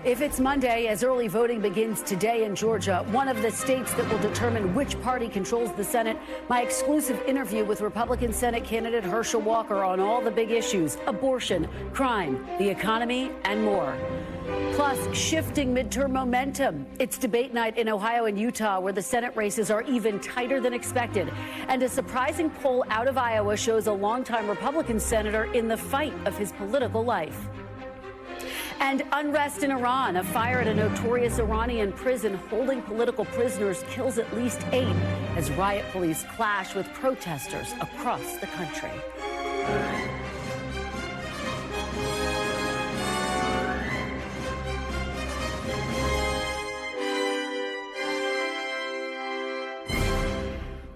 If it's Monday, as early voting begins today in Georgia, one of the states that will determine which party controls the Senate, my exclusive interview with Republican Senate candidate Herschel Walker on all the big issues: abortion, crime, the economy, and more. Plus, shifting midterm momentum. It's debate night in Ohio and Utah, where the Senate races are even tighter than expected. And a surprising poll out of Iowa shows a longtime Republican senator in the fight of his political life. And unrest in Iran. A fire at a notorious Iranian prison holding political prisoners kills at least 8 as riot police clash with protesters across the country.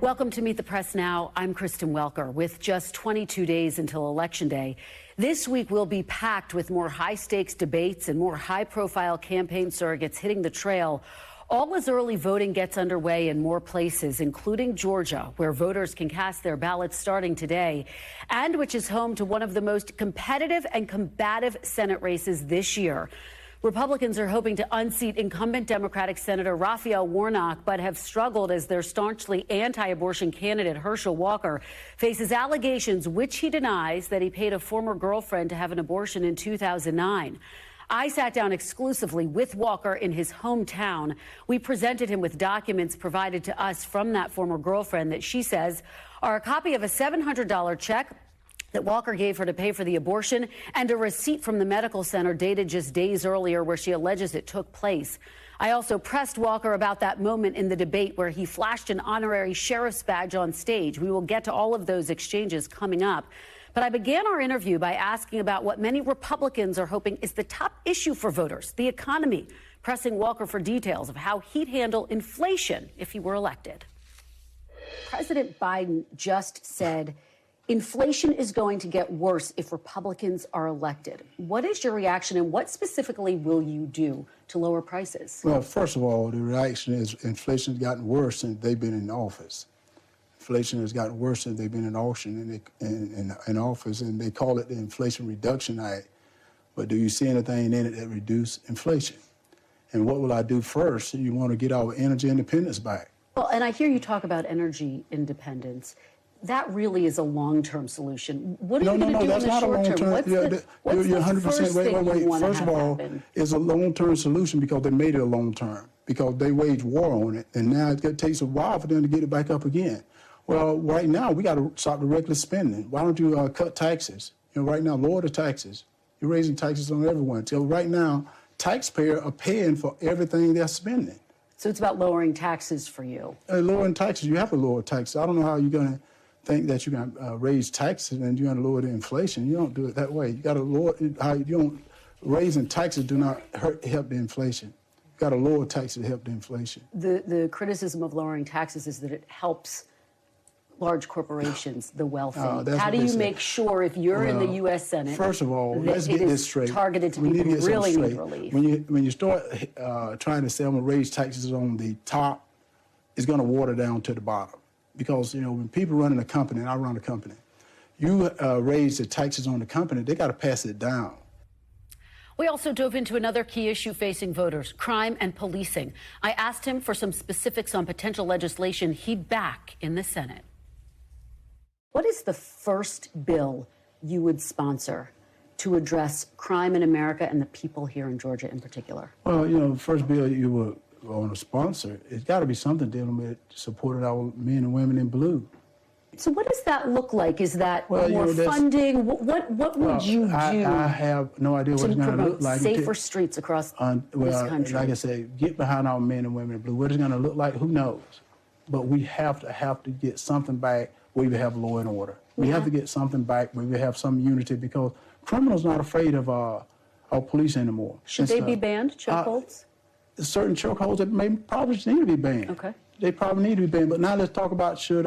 Welcome to Meet the Press Now. I'm Kristen Welker. With just 22 days until Election Day, this week will be packed with more high-stakes debates and more high-profile campaign surrogates hitting the trail, all as early voting gets underway in more places, including Georgia, where voters can cast their ballots starting today, and which is home to one of the most competitive and combative Senate races this year. Republicans are hoping to unseat incumbent Democratic Senator Raphael Warnock, but have struggled as their staunchly anti-abortion candidate Herschel Walker faces allegations which he denies that he paid a former girlfriend to have an abortion in 2009. I sat down exclusively with Walker in his hometown. We presented him with documents provided to us from that former girlfriend that she says are a copy of a $700 check that Walker gave her to pay for the abortion, and a receipt from the medical center dated just days earlier where she alleges it took place. I also pressed Walker about that moment in the debate where he flashed an honorary sheriff's badge on stage. We will get to all of those exchanges coming up. But I began our interview by asking about what many Republicans are hoping is the top issue for voters: the economy, pressing Walker for details of how he'd handle inflation if he were elected. President Biden just said inflation is going to get worse if Republicans are elected. What is your reaction, and what specifically will you do to lower prices? Well, first of all, the reaction is inflation has gotten worse since they've been in office. Inflation has gotten worse since they've been in office, and they call it the Inflation Reduction Act. But do you see anything in it that reduce inflation? And what will I do first? You want to get our energy independence back. Well, and I hear you talk about energy independence. That really is a long-term solution. What are you going to do in the short term? What's the first thing you want to have happen? First of all, it's a long-term solution because they made it a long-term, because they waged war on it, and now it takes a while for them to get it back up again. Well, right now, we got to stop the reckless spending. Why don't you cut taxes? You know, right now, lower the taxes. You're raising taxes on everyone. So right now, taxpayers are paying for everything they're spending. So it's about lowering taxes for you. Lowering taxes, you have to lower taxes. I don't know how you're going to think that you're going to raise taxes and you're going to lower the inflation. You don't do it that way. You got to lower it. You don't, raising taxes do not help the inflation. You got to lower taxes to help the inflation. The criticism of lowering taxes is that it helps large corporations, the wealthy. How do you make sure, if you're in the U.S. Senate, first of all, let's get this straight. Targeted to people who really need relief? When you start trying to say I'm going to raise taxes on the top, it's going to water down to the bottom. Because, you know, when people run in a company, and I run a company, you raise the taxes on the company, they got to pass it down. We also dove into another key issue facing voters: crime and policing. I asked him for some specifics on potential legislation he'd back in the Senate. What is the first bill you would sponsor to address crime in America and the people here in Georgia in particular? Well, you know, the first bill you would want to sponsor, it's got to be something dealing with supporting our men and women in blue. So what does that look like? Is that more funding? What would you do? I have no idea what it's going to look like. Safer streets across this country. Like I said, get behind our men and women in blue. What it's going to look like, who knows? But we have to get something back where we have law and order. We have to get something back where we have some unity, because criminals not afraid of our police anymore. Should they be banned, chokeholds? Certain chokeholds that probably need to be banned. Okay. They probably need to be banned. But now let's talk about, should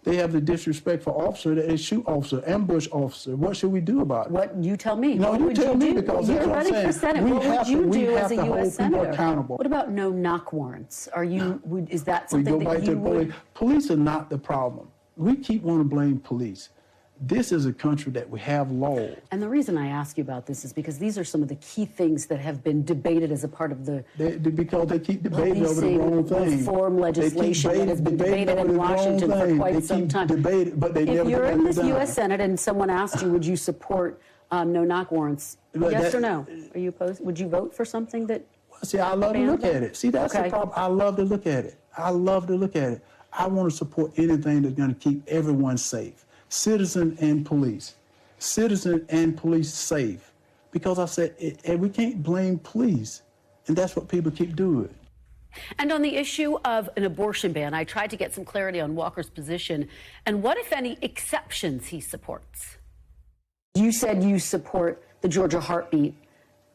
they have the disrespect for officer that they shoot officer, ambush officer? What should we do about it? What you tell me. No, you tell me, because you're running for Senate. What would you do as a U.S. Senator? Accountable. What about no knock warrants? Are you? Is that something that you would? Police are not the problem. We keep wanting to blame police. This is a country that we have law. And the reason I ask you about this is because these are some of the key things that have been debated as a part of the because they keep debating over the wrong thing. Reform legislation that has been debated in Washington for quite some time. If you're in this U.S. Senate and someone asked you, would you support no-knock warrants? Yes or no? Are you opposed? Would you vote for something that? See, I love to look at it. See, that's the problem. I love to look at it. I love to look at it. I want to support anything that's going to keep everyone safe. Citizen and police. Citizen and police safe. Because I said, and we can't blame police. And that's what people keep doing. And on the issue of an abortion ban, I tried to get some clarity on Walker's position and what, if any, exceptions he supports. You said you support the Georgia heartbeat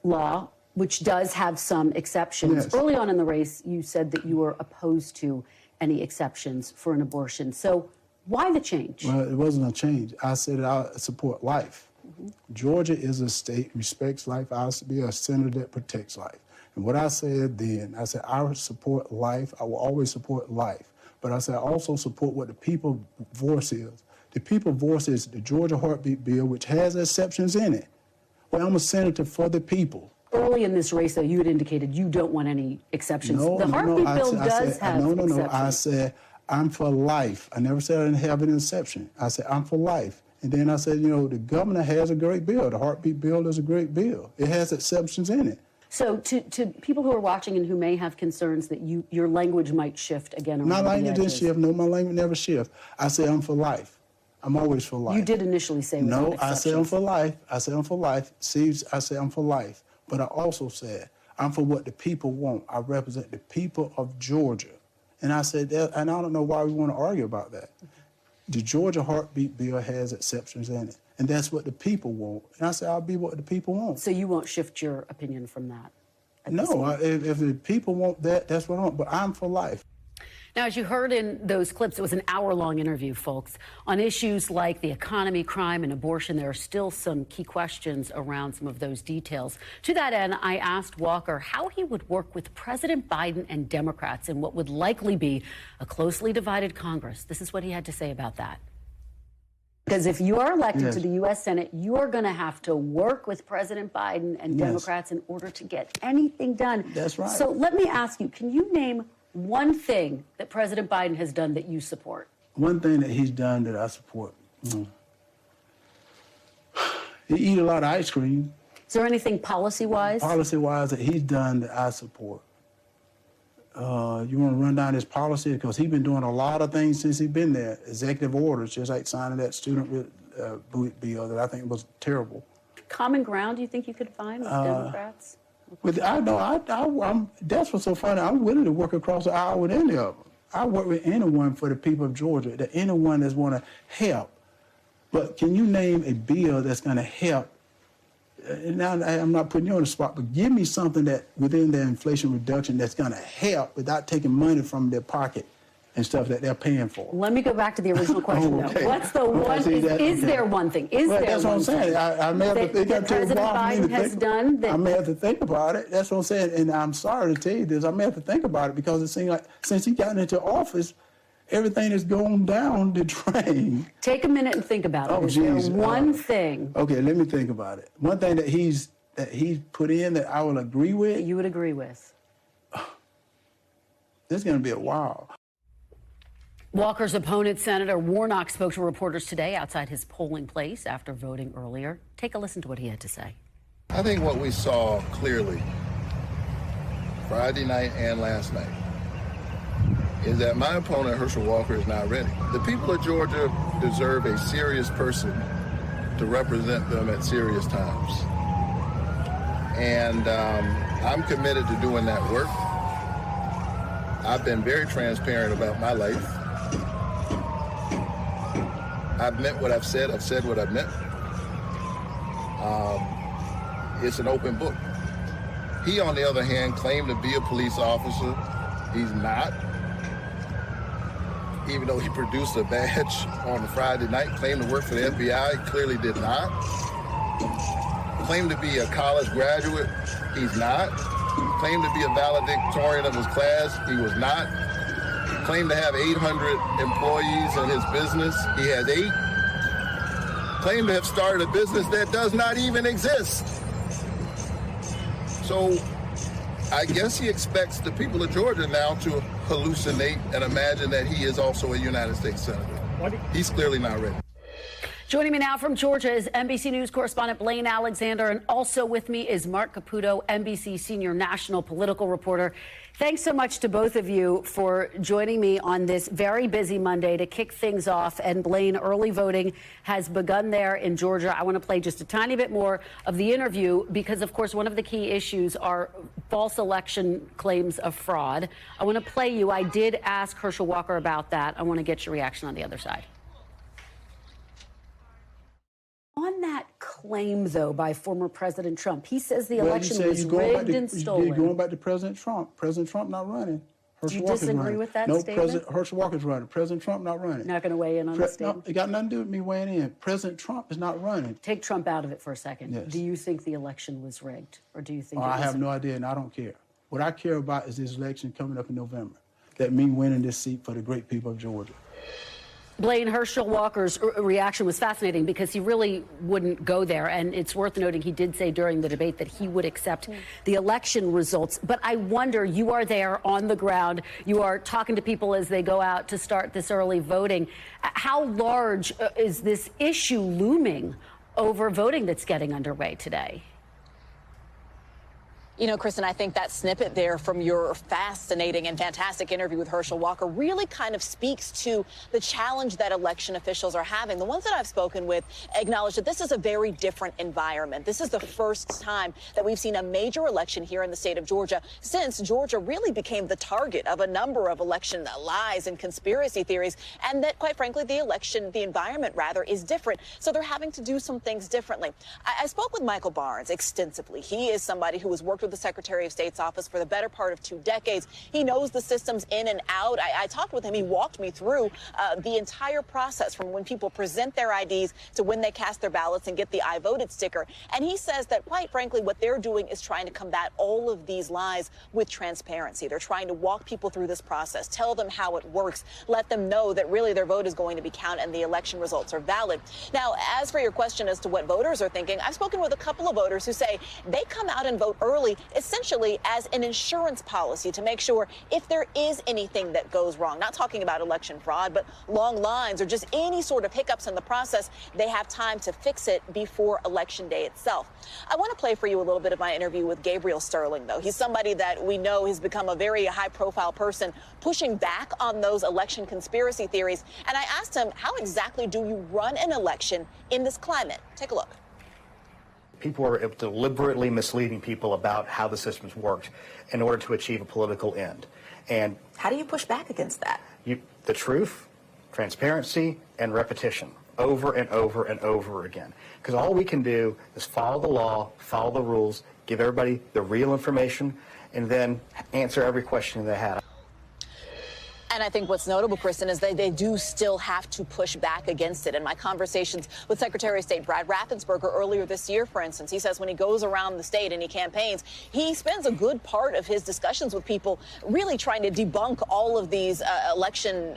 law, which does have some exceptions. Yes. Early on in the race, you said that you were opposed to any exceptions for an abortion. So why the change? Well, it wasn't a change. I said I support life. Georgia is a state, respects life. I will be a senator that protects life. And what I said then, I said I support life. I will always support life. But I said I also support what the people's voice is. The people's voice is the Georgia heartbeat bill, which has exceptions in it. Well, I'm a senator for the people. Early in this race, though, you had indicated you don't want any exceptions. The heartbeat bill does have exceptions. I said I'm for life. I never said I didn't have an exception. I said I'm for life. And then I said, the governor has a great bill. The heartbeat bill is a great bill. It has exceptions in it. So to people who are watching and who may have concerns that your language might shift again around the edges. My language didn't shift. No, my language never shift. I say I'm for life. I'm always for life. You did initially say no. I said I'm for life. I said I'm for life. See, I said I'm for life. But I also said I'm for what the people want. I represent the people of Georgia. And I said that, and I don't know why we want to argue about that. The Georgia heartbeat bill has exceptions in it. And that's what the people want. And I said, I'll be what the people want. So you won't shift your opinion from that? No, if the people want that, that's what I want. But I'm for life. Now, as you heard in those clips, it was an hour-long interview, folks. On issues like the economy, crime, and abortion, there are still some key questions around some of those details. To that end, I asked Walker how he would work with President Biden and Democrats in what would likely be a closely divided Congress. This is what he had to say about that. Because if you are elected to the U.S. Senate, you are going to have to work with President Biden and Democrats in order to get anything done. That's right. So let me ask you, can you name one thing that President Biden has done that you support? One thing that he's done that I support. He eat a lot of ice cream. Is there anything policy-wise? Policy-wise that he's done that I support. You want to run down his policy? Because he's been doing a lot of things since he's been there. Executive orders, just like signing that student bill that I think was terrible. Common ground you think you could find with Democrats? But that's what's so funny. I'm willing to work across the aisle with any of them. I work with anyone for the people of Georgia, that anyone that's want to help. But can you name a bill that's going to help? Now, I'm not putting you on the spot, but give me something that within the Inflation Reduction that's going to help without taking money from their pocket and stuff that they're paying for. Let me go back to the original question, though. What's the one? Is there one thing? That's what I'm saying. I may have to think that President Biden has done. I may have to think about it. That's what I'm saying. And I'm sorry to tell you this. I may have to think about it because it seems like since he got into office, everything is going down the drain. Take a minute and think about it. Is there one thing? Okay, let me think about it. One thing that he's put in that I will agree with. That you would agree with. This is going to be a while. Walker's opponent, Senator Warnock, spoke to reporters today outside his polling place after voting earlier. Take a listen to what he had to say. I think what we saw clearly Friday night and last night is that my opponent, Herschel Walker, is not ready. The people of Georgia deserve a serious person to represent them at serious times. And I'm committed to doing that work. I've been very transparent about my life. I've meant what I've said what I've meant. It's an open book. He, on the other hand, claimed to be a police officer. He's not. Even though he produced a badge on Friday night, claimed to work for the FBI, he clearly did not. Claimed to be a college graduate, he's not. Claimed to be a valedictorian of his class, he was not. Claimed to have 800 employees in his business, he has 8. claim to have started a business that does not even exist. So I guess he expects the people of Georgia now to hallucinate and imagine that he is also a United States senator. He's clearly not ready. Joining me now from Georgia is NBC News correspondent Blayne Alexander, and also with me is Mark Caputo, NBC senior national political reporter. Thanks so much to both of you for joining me on this very busy Monday to kick things off. And Blayne, early voting has begun there in Georgia. I want to play just a tiny bit more of the interview because, of course, one of the key issues are false election claims of fraud. I want to play you. I did ask Herschel Walker about that. I want to get your reaction on the other side. On that claim, though, by former President Trump, he says the election was rigged and stolen. Going back to President Trump. President Trump not running. Do you disagree with that statement? No, Herschel Walker's running. President Trump not running. Not going to weigh in on the statement? No, it got nothing to do with me weighing in. President Trump is not running. Take Trump out of it for a second. Yes. Do you think the election was rigged, or do you think I have no idea, and I don't care. What I care about is this election coming up in November. That means winning this seat for the great people of Georgia. Blayne, Herschel Walker's reaction was fascinating because he really wouldn't go there. And it's worth noting he did say during the debate that he would accept the election results. But I wonder, you are there on the ground. You are talking to people as they go out to start this early voting. How large is this issue looming over voting that's getting underway today? You know, Kristen, I think that snippet there from your fascinating and fantastic interview with Herschel Walker really kind of speaks to the challenge that election officials are having. The ones that I've spoken with acknowledge that this is a very different environment. This is the first time that we've seen a major election here in the state of Georgia since Georgia really became the target of a number of election lies and conspiracy theories, and that, quite frankly, the environment rather, is different. So they're having to do some things differently. I spoke with Michael Barnes extensively. He is somebody who has worked with the Secretary of State's office for the better part of 2 decades. He knows the systems in and out. I talked with him. He walked me through the entire process from when people present their IDs to when they cast their ballots and get the I voted sticker. And he says that, quite frankly, what they're doing is trying to combat all of these lies with transparency. They're trying to walk people through this process, tell them how it works, let them know that really their vote is going to be counted and the election results are valid. Now, as for your question as to what voters are thinking, I've spoken with a couple of voters who say they come out and vote early essentially as an insurance policy to make sure if there is anything that goes wrong, not talking about election fraud, but long lines or just any sort of hiccups in the process, they have time to fix it before Election Day itself. I want to play for you a little bit of my interview with Gabriel Sterling, though. He's somebody that we know has become a very high-profile person pushing back on those election conspiracy theories. And I asked him, how exactly do you run an election in this climate? Take a look. People are deliberately misleading people about how the system's worked in order to achieve a political end. And how do you push back against that? The truth, transparency, and repetition over and over and over again. Because all we can do is follow the law, follow the rules, give everybody the real information, and then answer every question they had. And I think what's notable, Kristen, is they do still have to push back against it. In my conversations with Secretary of State Brad Raffensperger earlier this year, for instance, he says when he goes around the state and he campaigns, he spends a good part of his discussions with people really trying to debunk all of these election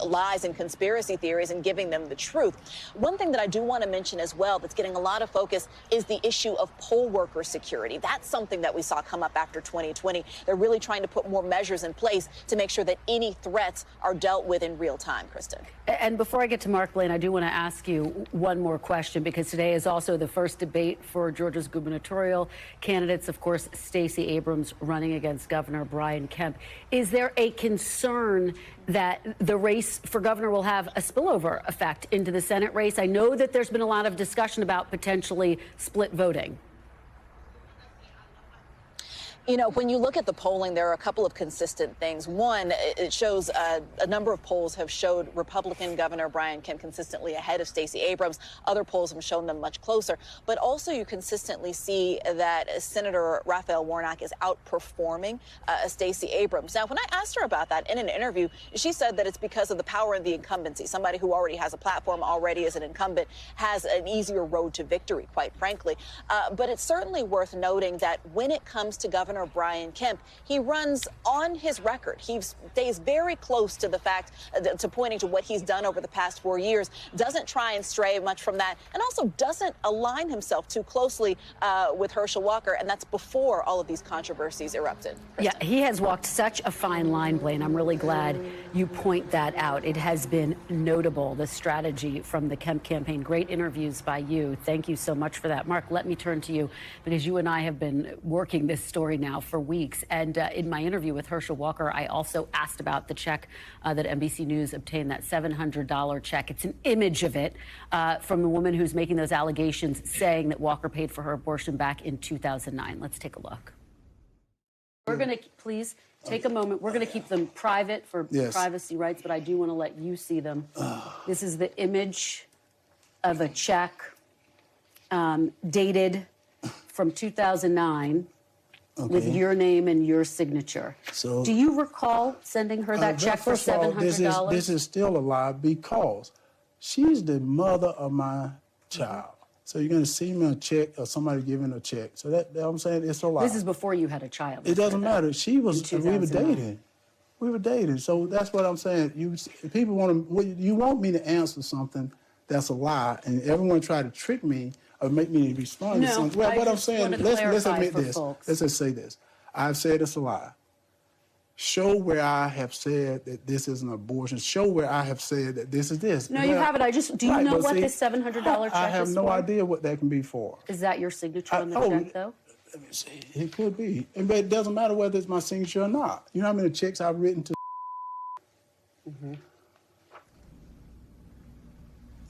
lies and conspiracy theories and giving them the truth. One thing that I do want to mention as well that's getting a lot of focus is the issue of poll worker security. That's something that we saw come up after 2020. They're really trying to put more measures in place to make sure that any threats are dealt with in real time, Kristen. And before I get to Mark, Blayne, I do want to ask you one more question, because today is also the first debate for Georgia's gubernatorial candidates. Of course, Stacey Abrams running against Governor Brian Kemp. Is there a concern that the race for governor will have a spillover effect into the Senate race? I know that there's been a lot of discussion about potentially split voting. You know, when you look at the polling, there are a couple of consistent things. One, it shows a number of polls have showed Republican Governor Brian Kemp consistently ahead of Stacey Abrams. Other polls have shown them much closer. But also you consistently see that Senator Raphael Warnock is outperforming Stacey Abrams. Now, when I asked her about that in an interview, she said that it's because of the power of the incumbency. Somebody who already has a platform, already as an incumbent, has an easier road to victory, quite frankly. But it's certainly worth noting that when it comes to Governor Governor Brian Kemp. He runs on his record. He stays very close to the fact, to pointing to what he's done over the past 4 years, doesn't try and stray much from that, and also doesn't align himself too closely with Herschel Walker, and that's before all of these controversies erupted. Yeah, he has walked such a fine line, Blaine. I'm really glad you point that out. It has been notable, the strategy from the Kemp campaign. Great interviews by you. Thank you so much for that. Mark, let me turn to you, because you and I have been working this story now for weeks. And in my interview with Herschel Walker, I also asked about the check that NBC News obtained, that $700 check. It's an image of it from the woman who's making those allegations, saying that Walker paid for her abortion back in 2009. Let's take a look. We're going to, please take a moment. We're going to keep them private for privacy rights, but I do want to let you see them. This is the image of a check dated from 2009 with your name and your signature. So, do you recall sending her that check for $700? This is still a lie, because she's the mother of my child. So you're going to see me a check or somebody giving a check. So that I'm saying, it's a lie. This is before you had a child. It doesn't matter. She was. We were dating. We were dating. So that's what I'm saying. People you want me to answer something that's a lie, and everyone try to trick me or make me respond to something. Well, what I'm saying, let's admit this. Let's just say this. I've said it's a lie. Show where I have said that this is an abortion. Show where I have said that this is this. No, you haven't. Do you know what this $700 check is for? I have no idea what that can be for. Is that your signature on the check, though? Let me see. It could be. But it doesn't matter whether it's my signature or not. You know how many checks I've written to?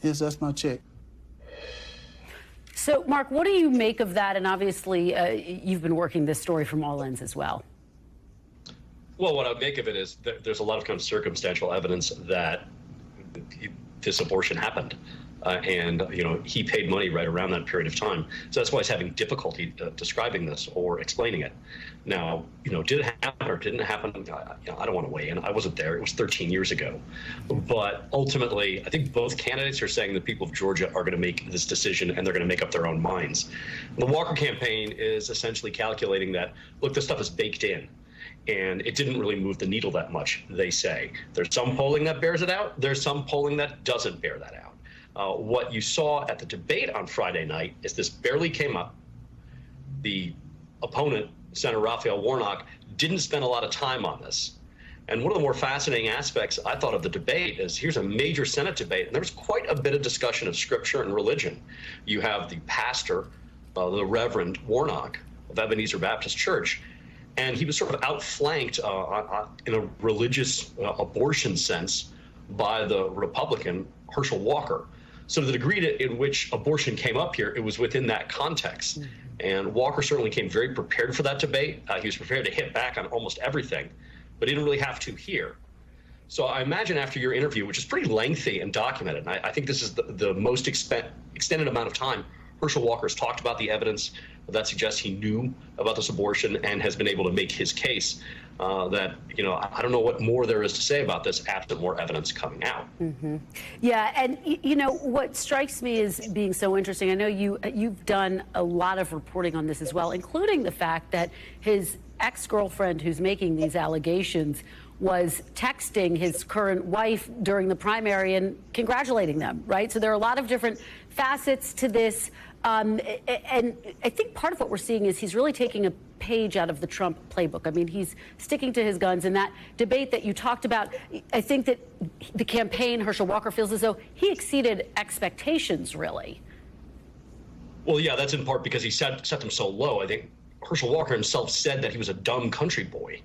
Yes, that's my check. So, Mark, what do you make of that? And obviously, you've been working this story from all ends as well. Well, what I make of it is that there's a lot of kind of circumstantial evidence that this abortion happened. And, he paid money right around that period of time. So that's why he's having difficulty describing this or explaining it. Now, did it happen or didn't happen? I don't want to weigh in. I wasn't there. It was 13 years ago. But ultimately, I think both candidates are saying the people of Georgia are going to make this decision and they're going to make up their own minds. The Walker campaign is essentially calculating that, look, this stuff is baked in. And it didn't really move the needle that much, they say. There's some polling that bears it out. There's some polling that doesn't bear that out. What you saw at the debate on Friday night is this barely came up. The opponent, Senator Raphael Warnock, didn't spend a lot of time on this. And one of the more fascinating aspects, I thought, of the debate is here's a major Senate debate, and there was quite a bit of discussion of scripture and religion. You have the pastor, the Reverend Warnock of Ebenezer Baptist Church, and he was sort of outflanked in a religious abortion sense by the Republican Herschel Walker. So to the degree in which abortion came up here, it was within that context. And Walker certainly came very prepared for that debate. He was prepared to hit back on almost everything, but he didn't really have to here. So I imagine after your interview, which is pretty lengthy and documented, and I think this is the most extended amount of time Herschel Walker has talked about the evidence that suggests he knew about this abortion and has been able to make his case that, I don't know what more there is to say about this after more evidence coming out. Yeah, and, what strikes me as being so interesting, I know you've done a lot of reporting on this as well, including the fact that his ex-girlfriend who's making these allegations was texting his current wife during the primary and congratulating them, right? So there are a lot of different facets to this. And I think part of what we're seeing is he's really taking a page out of the Trump playbook. I mean, he's sticking to his guns. And that debate that you talked about, I think that the campaign, Herschel Walker feels as though he exceeded expectations, really. Well, yeah, that's in part because he set them so low. I think Herschel Walker himself said that he was a dumb country boy.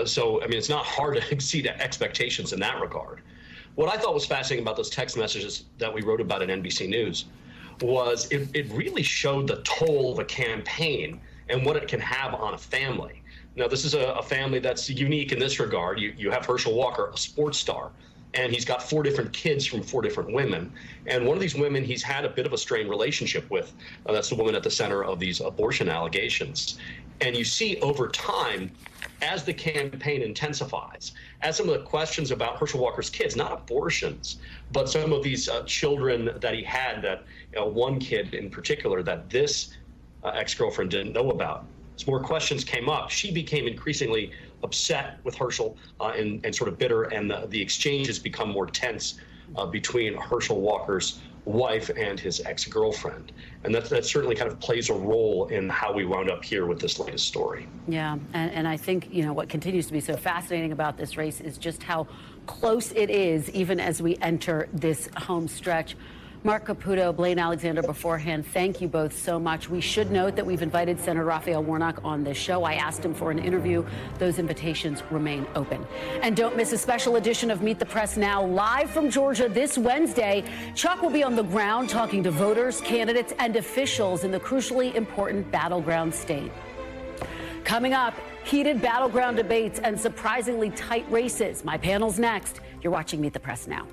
So, I mean, it's not hard to exceed expectations in that regard. What I thought was fascinating about those text messages that we wrote about in NBC News was it really showed the toll of a campaign and what it can have on a family. Now, this is a family that's unique in this regard. You have Herschel Walker, a sports star, and he's got 4 different kids from 4 different women. And one of these women he's had a bit of a strained relationship with. That's the woman at the center of these abortion allegations. And you see over time, as the campaign intensifies, as some of the questions about Herschel Walker's kids, not abortions, but some of these children that he had, that one kid in particular that this ex-girlfriend didn't know about, as more questions came up, she became increasingly upset with Herschel and sort of bitter, and the exchanges become more tense between Herschel Walker's wife and his ex-girlfriend. And that certainly kind of plays a role in how we wound up here with this latest story. Yeah, and I think, you know, what continues to be so fascinating about this race is just how close it is, even as we enter this home stretch. Mark Caputo, Blaine Alexander beforehand, thank you both so much. We should note that we've invited Senator Raphael Warnock on this show. I asked him for an interview. Those invitations remain open. And don't miss a special edition of Meet the Press Now, live from Georgia this Wednesday. Chuck will be on the ground talking to voters, candidates, and officials in the crucially important battleground state. Coming up, heated battleground debates and surprisingly tight races. My panel's next. You're watching Meet the Press Now.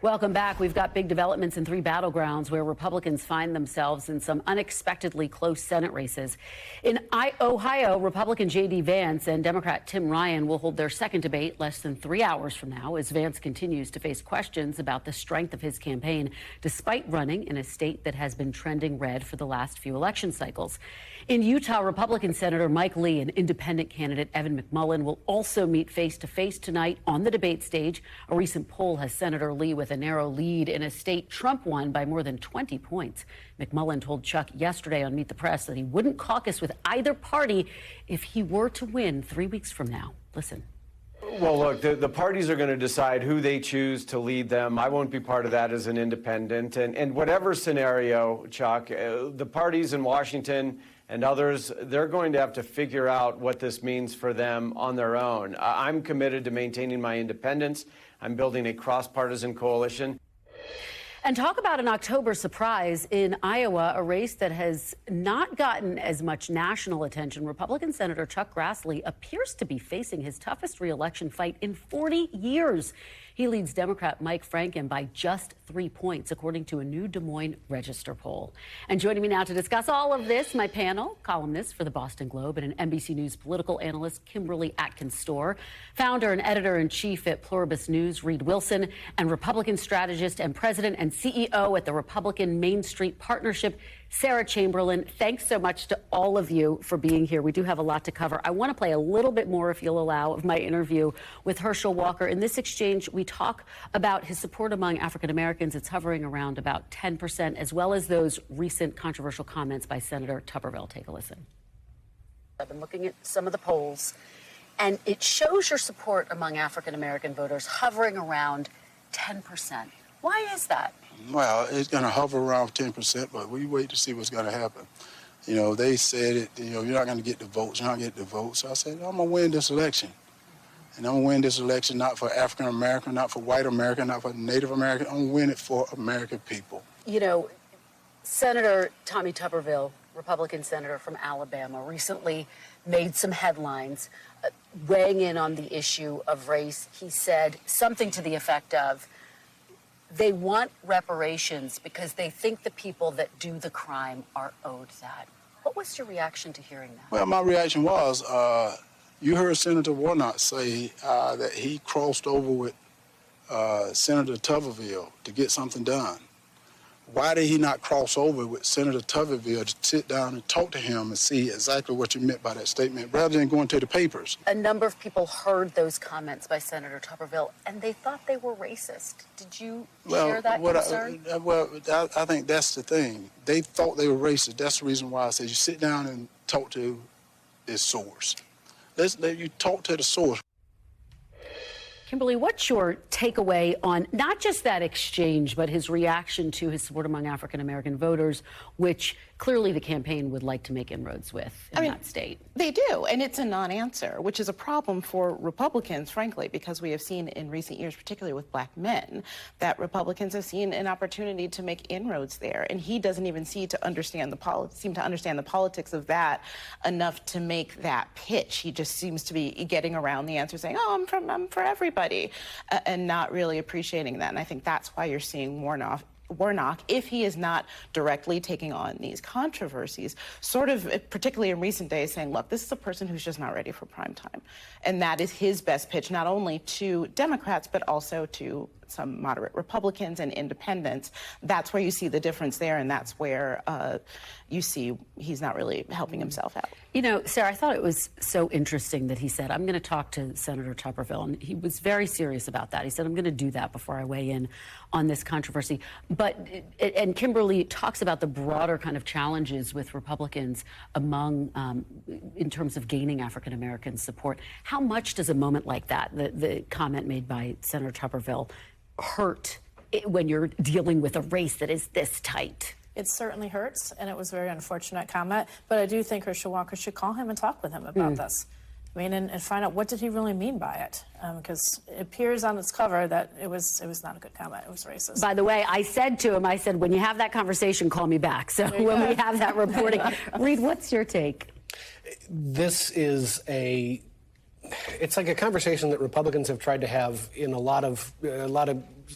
Welcome back. We've got big developments in 3 battlegrounds where Republicans find themselves in some unexpectedly close Senate races. In Ohio, Republican J.D. Vance and Democrat Tim Ryan will hold their second debate less than 3 hours from now as Vance continues to face questions about the strength of his campaign, despite running in a state that has been trending red for the last few election cycles. In Utah, Republican Senator Mike Lee and independent candidate Evin McMullin will also meet face-to-face tonight on the debate stage. A recent poll has Senator Lee with a narrow lead in a state Trump won by more than 20 points. McMullin told Chuck yesterday on Meet the Press that he wouldn't caucus with either party if he were to win 3 weeks from now. Listen. Well, look, the parties are going to decide who they choose to lead them. I won't be part of that as an independent. And whatever scenario, Chuck, the parties in Washington and others, they're going to have to figure out what this means for them on their own. I'm committed to maintaining my independence. I'm building a cross-partisan coalition. And talk about an October surprise in Iowa, a race that has not gotten as much national attention. Republican Senator Chuck Grassley appears to be facing his toughest re-election fight in 40 years. He leads Democrat Mike Franken by just 3 points, according to a new Des Moines Register poll. And joining me now to discuss all of this, my panel, columnist for the Boston Globe and an NBC News political analyst, Kimberly Atkins Stohr, founder and editor-in-chief at Pluribus News, Reid Wilson, and Republican strategist and president and CEO at the Republican Main Street Partnership, Sarah Chamberlain. Thanks so much to all of you for being here. We do have a lot to cover. I want to play a little bit more, if you'll allow, of my interview with Herschel Walker. In this exchange, we talk about his support among African Americans. It's hovering around about 10%, as well as those recent controversial comments by Senator Tuberville. Take a listen. I've been looking at some of the polls, and it shows your support among African American voters hovering around 10%. Why is that? Well, it's going to hover around 10%, but we wait to see what's going to happen. You know, they said it, you know, you're not going to get the votes, you're not going to get the votes. So I said, I'm going to win this election. And I'm going to win this election not for African American, not for white American, not for Native American. I'm going to win it for American people. You know, Senator Tommy Tuberville, Republican senator from Alabama, recently made some headlines weighing in on the issue of race. He said something to the effect of, they want reparations because they think the people that do the crime are owed that. What was your reaction to hearing that? Well, my reaction was, you heard Senator Warnock say that he crossed over with Senator Tuberville to get something done. Why did he not cross over with Senator Tuberville to sit down and talk to him and see exactly what you meant by that statement, rather than going to the papers? A number of people heard those comments by Senator Tuberville, and they thought they were racist. Did you share that concern? I think that's the thing. They thought they were racist. That's the reason why I said you sit down and talk to its source. Let you talk to the source. Kimberly, what's your takeaway on not just that exchange, but his reaction to his support among African-American voters, which clearly the campaign would like to make inroads with in that state? They do, and it's a non-answer, which is a problem for Republicans, frankly, because we have seen in recent years, particularly with black men, that Republicans have seen an opportunity to make inroads there, and he doesn't even seem to understand the politics of that enough to make that pitch. He just seems to be getting around the answer, saying, "Oh, I'm for everybody," and not really appreciating that. And I think that's why you're seeing Warnock, if he is not directly taking on these controversies, sort of, particularly in recent days, saying, look, this is a person who's just not ready for prime time. And that is his best pitch, not only to Democrats, but also to some moderate Republicans and independents. That's where you see the difference there, and that's where you see he's not really helping himself out. You know, Sarah, I thought it was so interesting that he said, I'm going to talk to Senator Tuberville, and he was very serious about that. He said, I'm going to do that before I weigh in on this controversy. And Kimberly talks about the broader kind of challenges with Republicans among, in terms of gaining African-American support. How much does a moment like that, the comment made by Senator Tuberville, hurt when you're dealing with a race that is this tight? It certainly hurts, and it was a very unfortunate comment. But I do think Herschel Walker should call him and talk with him about this. I mean, and find out what did he really mean by it, because it appears on its cover that it was not a good comment. It was racist. By the way, I said to him, I said, when you have that conversation, call me back. So when we have that reporting, Reid, what's your take? This is it's like a conversation that Republicans have tried to have in a lot of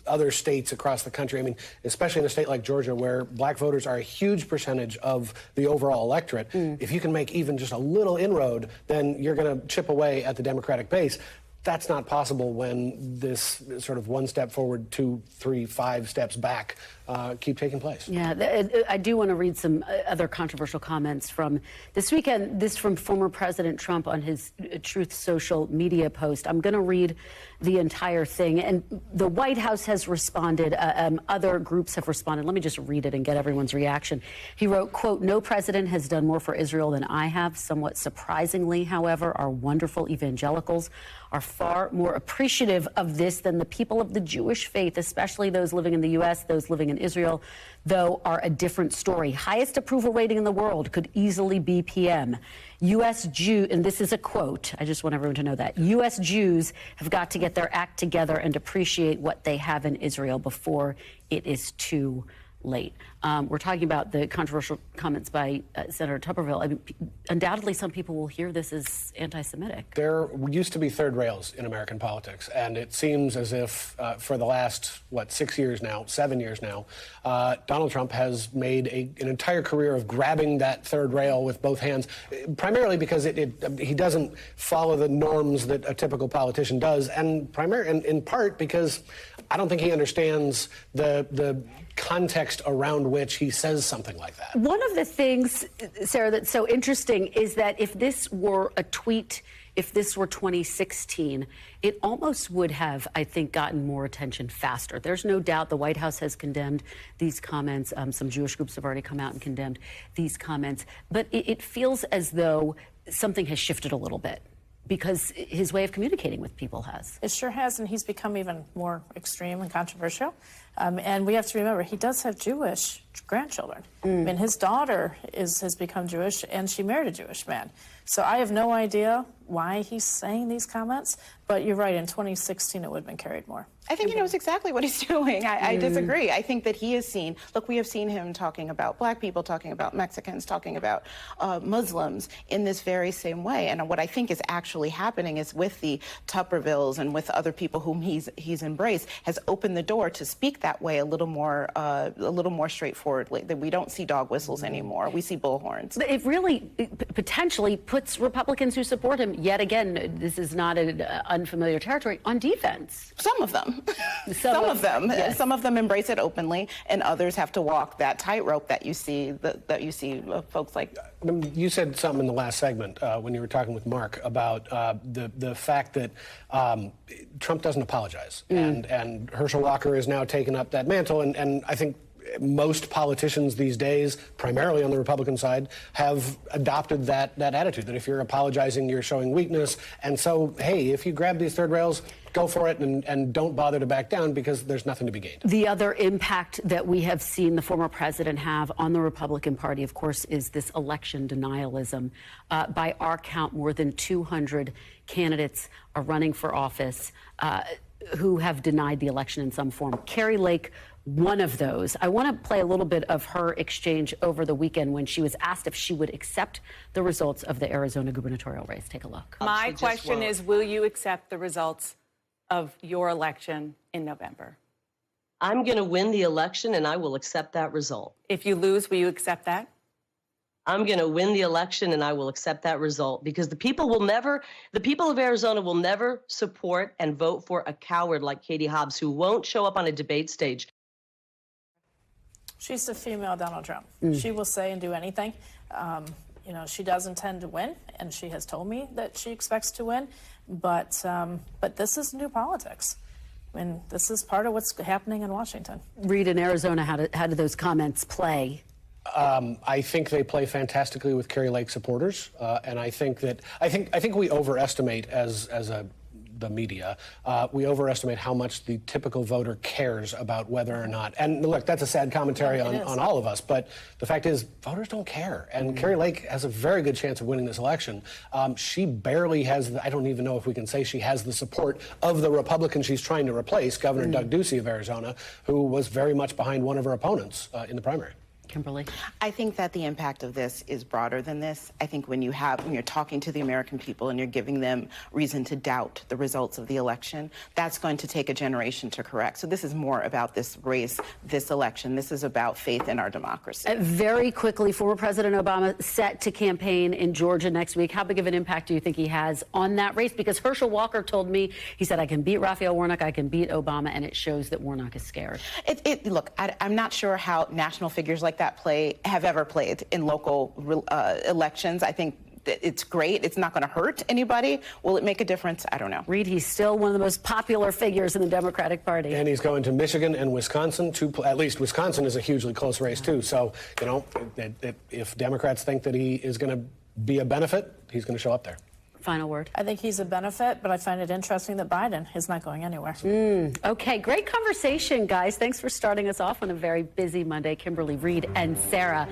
other states across the country. I mean, especially in a state like Georgia, where black voters are a huge percentage of the overall electorate. If you can make even just a little inroad, then you're going to chip away at the Democratic base. That's not possible when this sort of one step forward, 2, 3, 5 steps back keep taking place. Yeah, I do want to read some other controversial comments from this weekend. This from former President Trump on his Truth Social media post. I'm going to read the entire thing. And the White House has responded. Other groups have responded. Let me just read it and get everyone's reaction. He wrote, quote, "No president has done more for Israel than I have. Somewhat surprisingly, however, our wonderful evangelicals are far more appreciative of this than the people of the Jewish faith, especially those living in the U.S., those living in Israel, though, are a different story. Highest approval rating in the world could easily be PM. U.S. Jews," and this is a quote, I just want everyone to know that, "U.S. Jews have got to get their act together and appreciate what they have in Israel before it is too late." We're talking about the controversial comments by Senator Tuberville. I mean, undoubtedly, some people will hear this as anti-Semitic. There used to be third rails in American politics, and it seems as if for the last, 6 years now, 7 years now, Donald Trump has made an entire career of grabbing that third rail with both hands, primarily because he doesn't follow the norms that a typical politician does, and in part because I don't think he understands the context around which he says something like that. One of the things, Sarah, that's so interesting is that if this were a tweet, if this were 2016, it almost would have, I think, gotten more attention faster. There's no doubt the White House has condemned these comments. Some Jewish groups have already come out and condemned these comments. But it feels as though something has shifted a little bit, because his way of communicating with people has. It sure has, and he's become even more extreme and controversial. And we have to remember, he does have Jewish grandchildren. I mean, his daughter has become Jewish, and she married a Jewish man. So I have no idea why he's saying these comments, but you're right, in 2016 it would have been carried more. I think he knows exactly what he's doing. I disagree. I think that he has seen, look, we have seen him talking about black people, talking about Mexicans, talking about Muslims in this very same way. And what I think is actually happening is with the Tubervilles and with other people whom he's embraced, has opened the door to speak that way a little more straightforwardly. That we don't see dog whistles anymore. We see bullhorns. But it really potentially puts Republicans who support him, yet again, this is not an unfamiliar territory, on defense. Some of them. Some of them. Yes. Some of them embrace it openly, and others have to walk that tightrope that you see folks like. You said something in the last segment when you were talking with Mark about the fact that Trump doesn't apologize, and Herschel Walker has now taken up that mantle, and I think most politicians these days, primarily on the Republican side, have adopted that attitude, that if you're apologizing, you're showing weakness. And so, hey, if you grab these third rails, go for it, and don't bother to back down, because there's nothing to be gained. The other impact that we have seen the former president have on the Republican Party, of course, is this election denialism. By our count, more than 200 candidates are running for office who have denied the election in some form. Kari Lake, one of those. I want to play a little bit of her exchange over the weekend when she was asked if she would accept the results of the Arizona gubernatorial race. Take a look. My question is, will you accept the results of your election in November? I'm going to win the election, and I will accept that result. If you lose, will you accept that? I'm going to win the election and I will accept that result, because the people of Arizona will never support and vote for a coward like Katie Hobbs, who won't show up on a debate stage. She's the female Donald Trump. She will say and do anything. You know, she does intend to win, and she has told me that she expects to win. But this is new politics. I mean, this is part of what's happening in Washington. Reid, in Arizona, how do those comments play? I think they play fantastically with Kari Lake supporters, and I think we overestimate the media. We overestimate how much the typical voter cares about whether or not. And look, that's a sad commentary on all of us, but the fact is, voters don't care. And Kari Lake has a very good chance of winning this election. She barely has, I don't even know if we can say she has the support of the Republican she's trying to replace, Governor Doug Ducey of Arizona, who was very much behind one of her opponents in the primary. Kimberly? I think that the impact of this is broader than this. I think when you're talking to the American people and you're giving them reason to doubt the results of the election, that's going to take a generation to correct. So this is more about this race, this election. This is about faith in our democracy. Very quickly, former President Obama set to campaign in Georgia next week. How big of an impact do you think he has on that race? Because Herschel Walker told me, he said, I can beat Raphael Warnock, I can beat Obama, and it shows that Warnock is scared. Look, I'm not sure how national figures like that have ever played in local elections. I think it's great. It's not going to hurt anybody. Will it make a difference? I don't know. Reid, he's still one of the most popular figures in the Democratic Party. And he's going to Michigan and Wisconsin. At least Wisconsin is a hugely close race, too. So, you know, if Democrats think that he is going to be a benefit, he's going to show up there. Final word. I think he's a benefit, but I find it interesting that Biden is not going anywhere. Okay, great conversation, guys. Thanks for starting us off on a very busy Monday. Kimberly, Reid, and Sarah.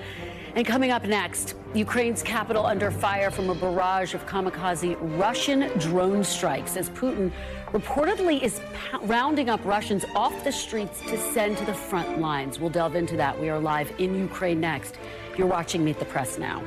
And coming up next, Ukraine's capital under fire from a barrage of kamikaze Russian drone strikes as Putin reportedly is rounding up Russians off the streets to send to the front lines. We'll delve into that. We are live in Ukraine next. You're watching Meet the Press now.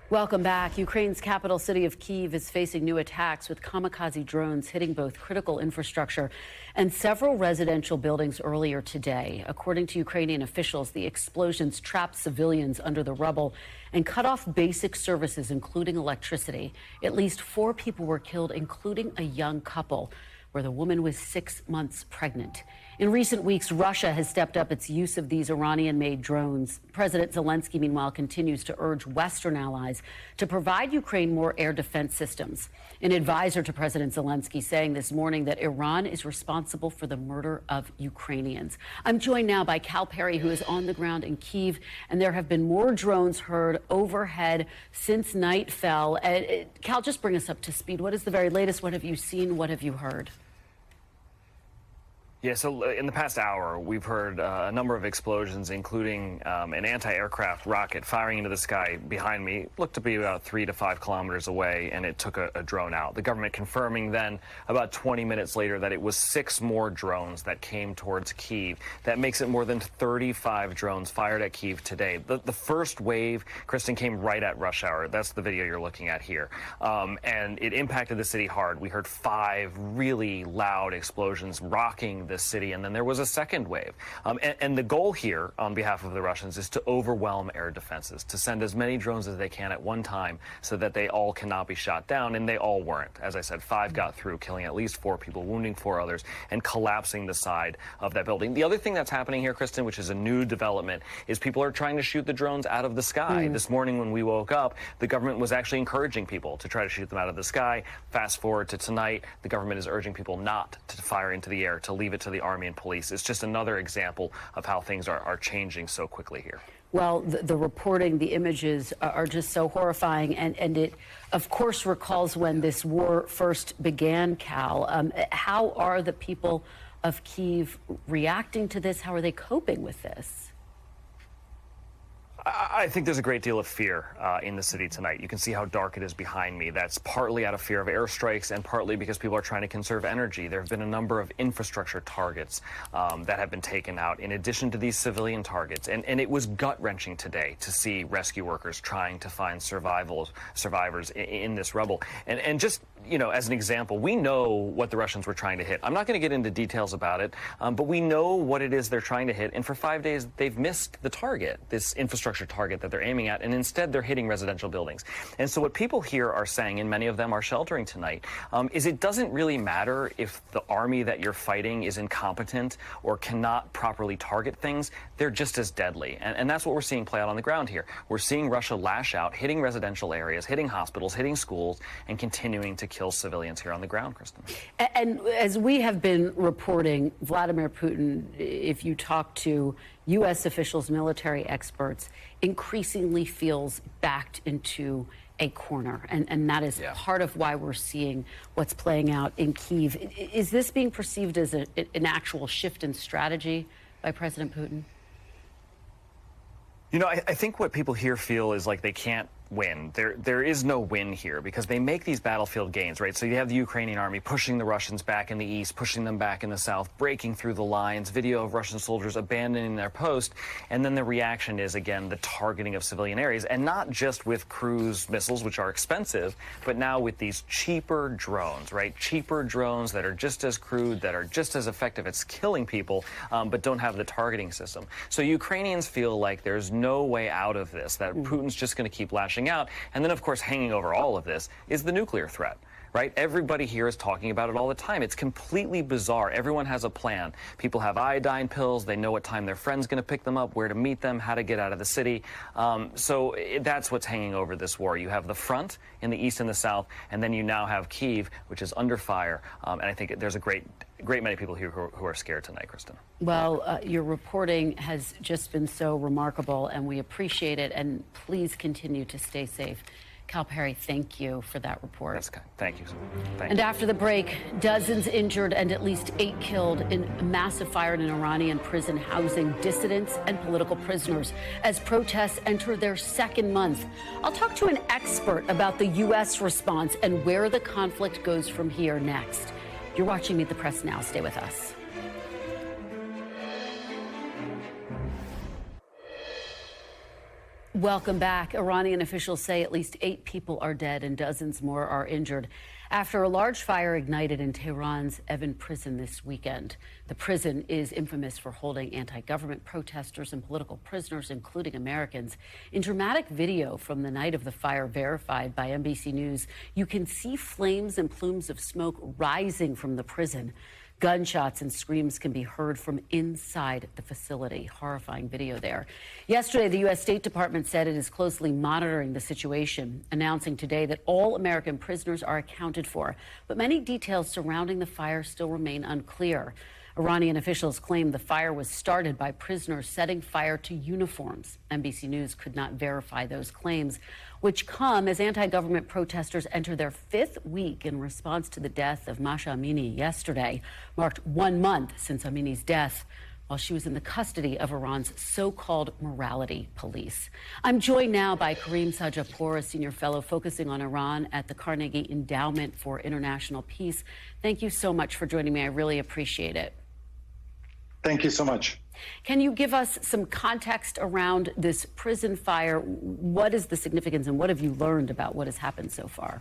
Welcome back. Ukraine's capital city of Kyiv is facing new attacks with kamikaze drones hitting both critical infrastructure and several residential buildings earlier today. According to Ukrainian officials, the explosions trapped civilians under the rubble and cut off basic services, including electricity. At least 4 people were killed, including a young couple, where the woman was 6 months pregnant. In recent weeks, Russia has stepped up its use of these Iranian-made drones. President Zelensky, meanwhile, continues to urge Western allies to provide Ukraine more air defense systems. An advisor to President Zelensky saying this morning that Iran is responsible for the murder of Ukrainians. I'm joined now by Cal Perry, who is on the ground in Kyiv, and there have been more drones heard overhead since night fell. Cal, just bring us up to speed. What is the very latest? What have you seen? What have you heard? Yeah, so in the past hour, we've heard a number of explosions, including an anti-aircraft rocket firing into the sky behind me. It looked to be about 3 to 5 kilometers away, and it took a drone out. The government confirming then, about 20 minutes later, that it was 6 more drones that came towards Kyiv. That makes it more than 35 drones fired at Kyiv today. The first wave, Kristen, came right at rush hour. That's the video you're looking at here. And it impacted the city hard. We heard 5 really loud explosions rocking the city, and then there was a second wave. And the goal here, on behalf of the Russians, is to overwhelm air defenses, to send as many drones as they can at one time so that they all cannot be shot down, and they all weren't. As I said, 5 got through, killing at least 4 people, wounding 4 others, and collapsing the side of that building. The other thing that's happening here, Kristen, which is a new development, is people are trying to shoot the drones out of the sky. This morning when we woke up, the government was actually encouraging people to try to shoot them out of the sky. Fast forward to tonight, the government is urging people not to fire into the air, to leave it to the army and police. It's just another example of how things are changing so quickly here. Well, the reporting, the images are just so horrifying, and it, of course, recalls when this war first began, Cal. How are the people of Kyiv reacting to this? How are they coping with this? I think there's a great deal of fear in the city tonight. You can see how dark it is behind me. That's partly out of fear of airstrikes and partly because people are trying to conserve energy. There have been a number of infrastructure targets that have been taken out in addition to these civilian targets. And it was gut-wrenching today to see rescue workers trying to find survivors in this rubble. And just you know, as an example, we know what the Russians were trying to hit. I'm not going to get into details about it, but we know what it is they're trying to hit. And for 5 days, they've missed the target, this infrastructure target that they're aiming at, and instead they're hitting residential buildings. And so what people here are saying, and many of them are sheltering tonight, is it doesn't really matter if the army that you're fighting is incompetent or cannot properly target things. They're just as deadly. And that's what we're seeing play out on the ground here. We're seeing Russia lash out, hitting residential areas, hitting hospitals, hitting schools, and continuing to kill civilians here on the ground, Kristen. And as we have been reporting, Vladimir Putin, if you talk to U.S. officials, military experts, increasingly feels backed into a corner. And that is part of why we're seeing what's playing out in Kyiv. Is this being perceived as an actual shift in strategy by President Putin? You know, I think what people here feel is like they can't win. There is no win here because they make these battlefield gains, right? So you have the Ukrainian army pushing the Russians back in the east, pushing them back in the south, breaking through the lines, video of Russian soldiers abandoning their post, and then the reaction is, again, the targeting of civilian areas, and not just with cruise missiles, which are expensive, but now with these cheaper drones, right? Cheaper drones that are just as crude, that are just as effective at killing people, but don't have the targeting system. So Ukrainians feel like there's no way out of this, that Putin's just going to keep lashing out. And then, of course, hanging over all of this is the nuclear threat, right? Everybody here is talking about it all the time. It's completely bizarre. Everyone has a plan. People have iodine pills. They know what time their friend's going to pick them up, where to meet them, how to get out of the city. So that's what's hanging over this war. You have the front in the east and the south, and then you now have Kyiv, which is under fire. And I think there's a great many people here who are scared tonight, Kristen. Well, your reporting has just been so remarkable, and we appreciate it. And please continue to stay safe. Cal Perry, thank you for that report. That's kind. Thank you. And after the break, dozens injured and at least 8 killed in a massive fire in an Iranian prison housing dissidents and political prisoners as protests enter their second month. I'll talk to an expert about the U.S. response and where the conflict goes from here next. You're watching Meet the Press Now. Stay with us. Welcome back. Iranian officials say at least 8 people are dead and dozens more are injured after a large fire ignited in Tehran's Evin prison this weekend. The prison is infamous for holding anti-government protesters and political prisoners, including Americans. In dramatic video from the night of the fire verified by NBC News, you can see flames and plumes of smoke rising from the prison. Gunshots and screams can be heard from inside the facility. Horrifying video there. Yesterday, the U.S. State Department said it is closely monitoring the situation, announcing today that all American prisoners are accounted for. But many details surrounding the fire still remain unclear. Iranian officials claim the fire was started by prisoners setting fire to uniforms. NBC News could not verify those claims, which come as anti-government protesters enter their 5th week in response to the death of Mahsa Amini yesterday. Marked 1 month since Amini's death while she was in the custody of Iran's so-called morality police. I'm joined now by Karim Sadjadpour, a senior fellow focusing on Iran at the Carnegie Endowment for International Peace. Thank you so much for joining me. I really appreciate it. Thank you so much. Can you give us some context around this prison fire? What is the significance and what have you learned about what has happened so far?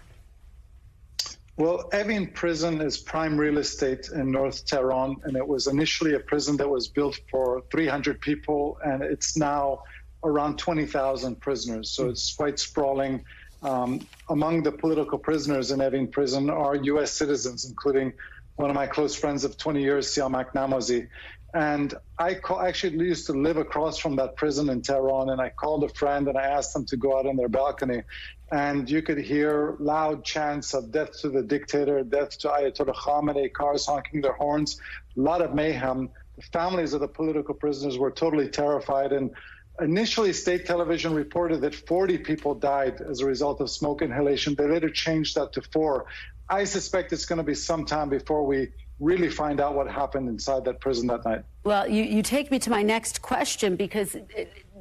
Well, Evin prison is prime real estate in North Tehran, and it was initially a prison that was built for 300 people, and it's now around 20,000 prisoners. So it's quite sprawling. Among the political prisoners in Evin prison are U.S. citizens, including one of my close friends of 20 years, Siamak Namazi. And I actually used to live across from that prison in Tehran, and I called a friend and I asked them to go out on their balcony. And you could hear loud chants of death to the dictator, death to Ayatollah Khamenei, cars honking their horns, a lot of mayhem. The families of the political prisoners were totally terrified. And initially, state television reported that 40 people died as a result of smoke inhalation. They later changed that to 4. I suspect it's going to be some time before we really find out what happened inside that prison that night. Well, you take me to my next question, because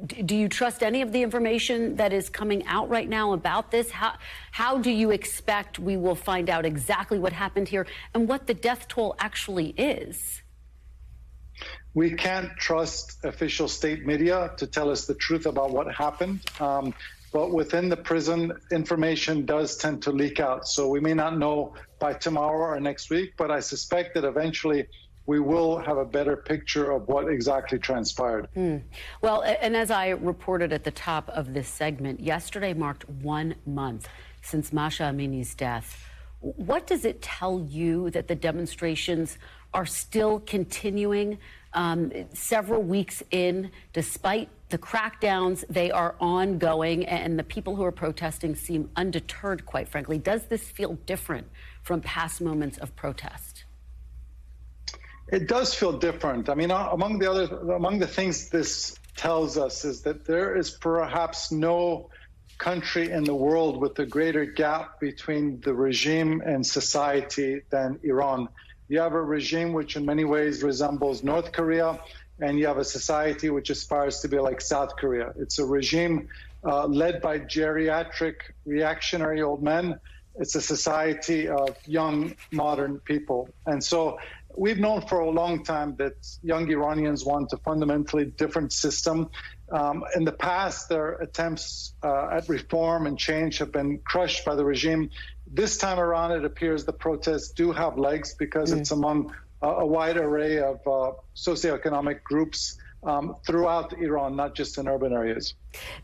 do you trust any of the information that is coming out right now about this? How do you expect we will find out exactly what happened here and what the death toll actually is? We can't trust official state media to tell us the truth about what happened. but within the prison, information does tend to leak out. So we may not know by tomorrow or next week, but I suspect that eventually we will have a better picture of what exactly transpired. Well, and as I reported at the top of this segment, yesterday marked 1 month since Masha Amini's death. What does it tell you that the demonstrations are still continuing several weeks in, despite the crackdowns? They are ongoing, and the people who are protesting seem undeterred, quite frankly. Does this feel different from past moments of protest? It does feel different. I mean, among the things this tells us is that there is perhaps no country in the world with a greater gap between the regime and society than Iran. You have a regime which in many ways resembles North Korea, and you have a society which aspires to be like South Korea. It's a regime led by geriatric, reactionary old men. It's a society of young, modern people. And so we've known for a long time that young Iranians want a fundamentally different system. In the past, their attempts at reform and change have been crushed by the regime. This time around, it appears the protests do have legs because it's among a wide array of socioeconomic groups throughout Iran, not just in urban areas.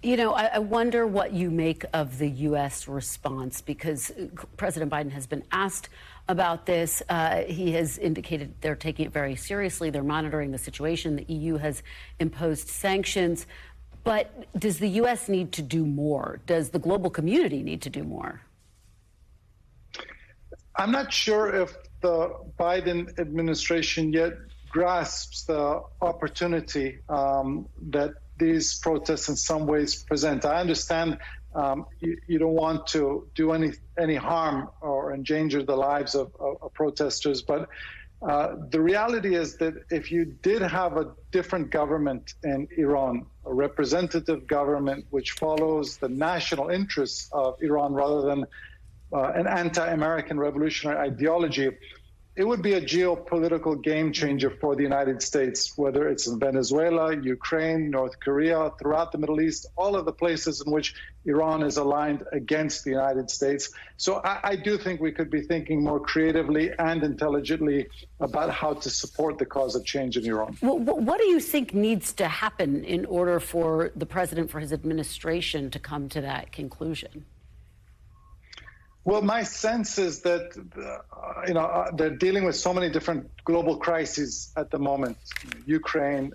You know, I wonder what you make of the U.S. response, because President Biden has been asked about this. He has indicated they're taking it very seriously. They're monitoring the situation. The EU has imposed sanctions. But does the U.S. need to do more? Does the global community need to do more? I'm not sure if the Biden administration yet grasps the opportunity that these protests in some ways present. I understand you don't want to do any harm or endanger the lives of protesters, but the reality is that if you did have a different government in Iran, a representative government which follows the national interests of Iran rather than an anti-American revolutionary ideology, it would be a geopolitical game changer for the United States, whether it's in Venezuela, Ukraine, North Korea, throughout the Middle East, all of the places in which Iran is aligned against the United States. So I do think we could be thinking more creatively and intelligently about how to support the cause of change in Iran. Well, what do you think needs to happen in order for the president, for his administration to come to that conclusion? Well, my sense is that, they're dealing with so many different global crises at the moment. Ukraine,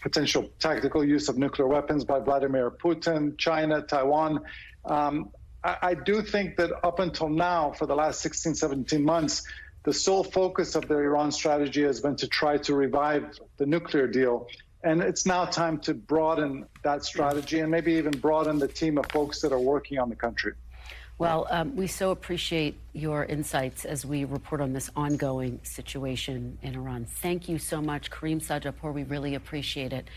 potential tactical use of nuclear weapons by Vladimir Putin, China, Taiwan. I do think that up until now, for the last 16, 17 months, the sole focus of their Iran strategy has been to try to revive the nuclear deal. And it's now time to broaden that strategy and maybe even broaden the team of folks that are working on the country. Well, we so appreciate your insights as we report on this ongoing situation in Iran. Thank you so much, Karim Sadjadpour. We really appreciate it.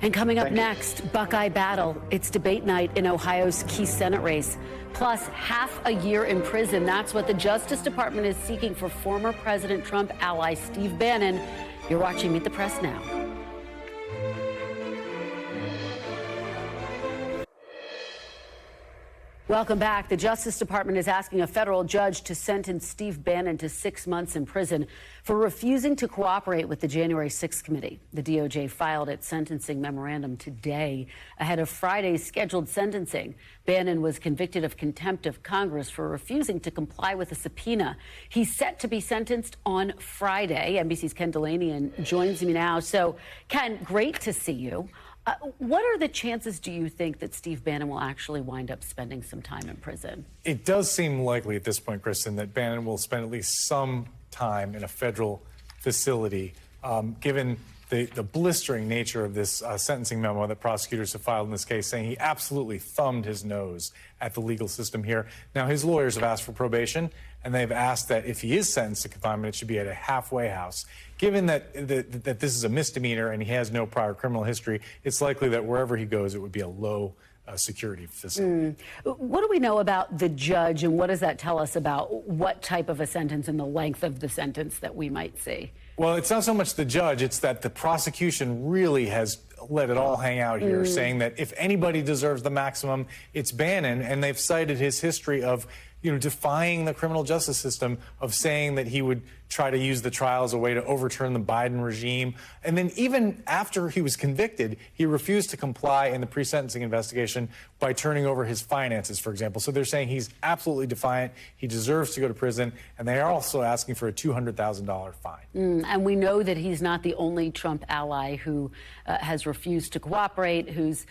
And coming up next, Buckeye Battle. It's debate night in Ohio's key Senate race, plus half a year in prison. That's what the Justice Department is seeking for former President Trump ally Steve Bannon. You're watching Meet the Press now. Welcome back. The Justice Department is asking a federal judge to sentence Steve Bannon to 6 months in prison for refusing to cooperate with the January 6th committee. The DOJ filed its sentencing memorandum today ahead of Friday's scheduled sentencing. Bannon was convicted of contempt of Congress for refusing to comply with a subpoena. He's set to be sentenced on Friday. NBC's Ken Delaney joins me now. So, Ken, great to see you. What are the chances, do you think, that Steve Bannon will actually wind up spending some time in prison? It does seem likely at this point, Kristen, that Bannon will spend at least some time in a federal facility, given the blistering nature of this sentencing memo that prosecutors have filed in this case, saying he absolutely thumbed his nose at the legal system here. Now, his lawyers have asked for probation, and they've asked that if he is sentenced to confinement, it should be at a halfway house. Given that this is a misdemeanor and he has no prior criminal history, it's likely that wherever he goes, it would be a low security facility. What do we know about the judge, and what does that tell us about what type of a sentence and the length of the sentence that we might see? Well, it's not so much the judge, it's that the prosecution really has let it all hang out here, saying that if anybody deserves the maximum, it's Bannon. And they've cited his history of, defying the criminal justice system, of saying that he would try to use the trial as a way to overturn the Biden regime. And then even after he was convicted, he refused to comply in the pre-sentencing investigation by turning over his finances, for example. So they're saying he's absolutely defiant. He deserves to go to prison. And they are also asking for a $200,000 fine. And we know that he's not the only Trump ally who has refused to cooperate, who's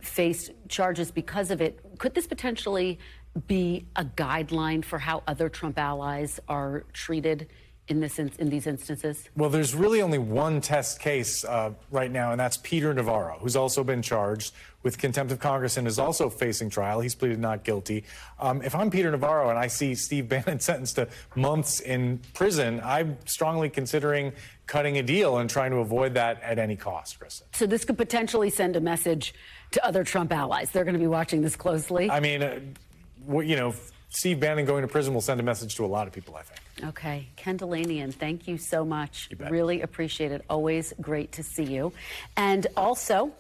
faced charges because of it. Could this potentially be a guideline for how other Trump allies are treated in these instances? Well, there's really only one test case right now, and that's Peter Navarro, who's also been charged with contempt of Congress and is also facing trial. He's pleaded not guilty. If I'm Peter Navarro and I see Steve Bannon sentenced to months in prison, I'm strongly considering cutting a deal and trying to avoid that at any cost, Kristen. So this could potentially send a message to other Trump allies. They're going to be watching this closely. I mean, Steve Bannon going to prison will send a message to a lot of people, I think. Okay. Ken Delanian, thank you so much. You bet. Really appreciate it. Always great to see you. And also,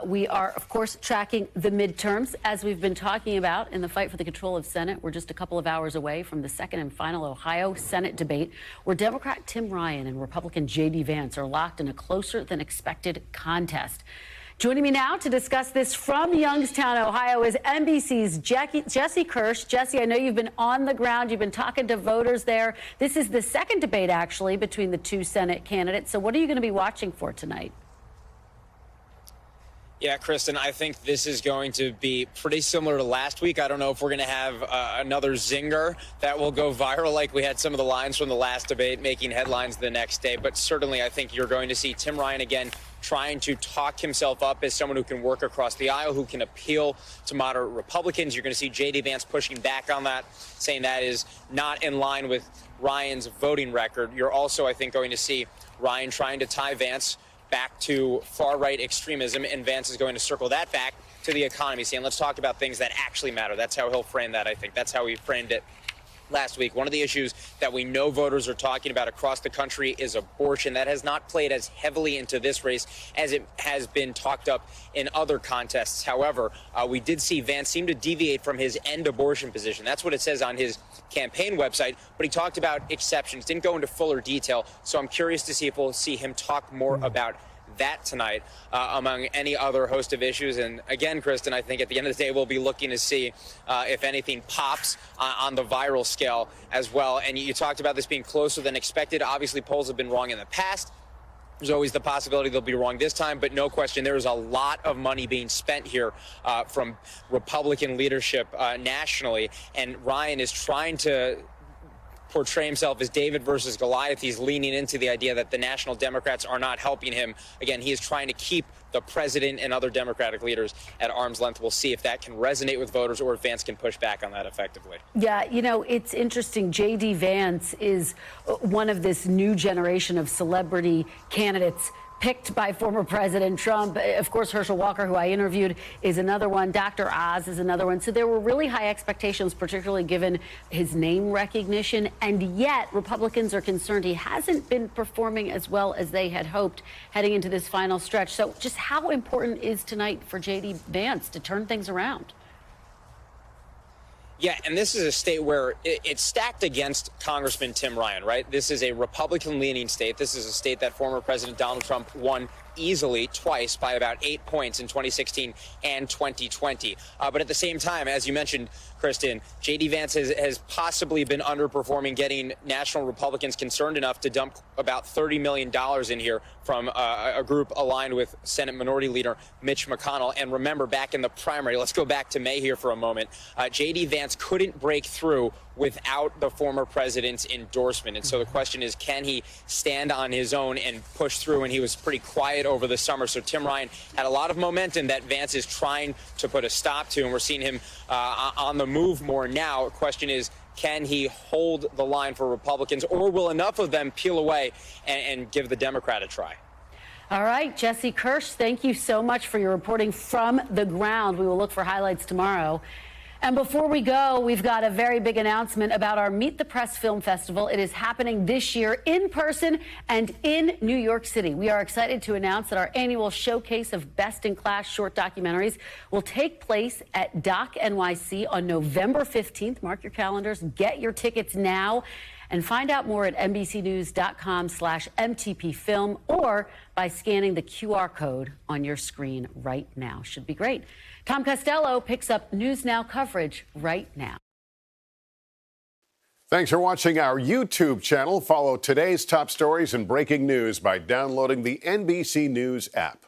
we are, of course, tracking the midterms. As we've been talking about in the fight for the control of Senate, we're just a couple of hours away from the second and final Ohio Senate debate, where Democrat Tim Ryan and Republican J.D. Vance are locked in a closer than expected contest. Joining me now to discuss this from Youngstown, Ohio, is NBC's Jesse Kirsch. Jesse, I know you've been on the ground. You've been talking to voters there. This is the second debate, actually, between the two Senate candidates. So what are you going to be watching for tonight? Yeah, Kristen, I think this is going to be pretty similar to last week. I don't know if we're going to have another zinger that will go viral like we had some of the lines from the last debate making headlines the next day. But certainly I think you're going to see Tim Ryan again trying to talk himself up as someone who can work across the aisle, who can appeal to moderate Republicans. You're going to see J.D. Vance pushing back on that, saying that is not in line with Ryan's voting record. You're also, I think, going to see Ryan trying to tie Vance back to far-right extremism, and Vance is going to circle that back to the economy, saying, let's talk about things that actually matter. That's how he'll frame that, I think. That's how he framed it last week. One of the issues that we know voters are talking about across the country is abortion. That has not played as heavily into this race as it has been talked up in other contests. However, we did see Vance seem to deviate from his end abortion position. That's what it says on his campaign website, but he talked about exceptions, didn't go into fuller detail. So I'm curious to see if we'll see him talk more about that tonight among any other host of issues. And again, Kristen, I think at the end of the day, we'll be looking to see if anything pops on the viral scale as well. And you talked about this being closer than expected. Obviously, polls have been wrong in the past. There's always the possibility they'll be wrong this time, but no question, there is a lot of money being spent here from Republican leadership nationally. And Ryan is trying to portray himself as David versus Goliath. He's leaning into the idea that the national Democrats are not helping him. Again, he is trying to keep the president and other Democratic leaders at arm's length. We'll see if that can resonate with voters or if Vance can push back on that effectively. Yeah, it's interesting. J.D. Vance is one of this new generation of celebrity candidates picked by former President Trump. Of course, Herschel Walker, who I interviewed, is another one. Dr. Oz is another one. So there were really high expectations, particularly given his name recognition. And yet, Republicans are concerned he hasn't been performing as well as they had hoped heading into this final stretch. So just how important is tonight for J.D. Vance to turn things around? Yeah, and this is a state where it's stacked against Congressman Tim Ryan, right? This is a Republican-leaning state. This is a state that former President Donald Trump won easily twice by about 8 points in 2016 and 2020. But at the same time, as you mentioned, Kristen, J.D. Vance has possibly been underperforming, getting national Republicans concerned enough to dump about $30 million in here from a group aligned with Senate Minority Leader Mitch McConnell. And remember, back in the primary, let's go back to May here for a moment, J.D. Vance couldn't break through without the former president's endorsement. And so the question is, can he stand on his own and push through? And he was pretty quiet over the summer. So Tim Ryan had a lot of momentum that Vance is trying to put a stop to. And we're seeing him on the move more now. The question is, can he hold the line for Republicans, or will enough of them peel away and give the Democrat a try? All right, Jesse Kirsch, thank you so much for your reporting from the ground. We will look for highlights tomorrow. And before we go, we've got a very big announcement about our Meet the Press Film Festival. It is happening this year in person and in New York City. We are excited to announce that our annual showcase of best-in-class short documentaries will take place at Doc NYC on November 15th. Mark your calendars. Get your tickets now. And find out more at NBCnews.com/MTPFilm or by scanning the QR code on your screen right now. Should be great. Tom Costello picks up News Now coverage right now. Thanks for watching our YouTube channel. Follow today's top stories and breaking news by downloading the NBC News app.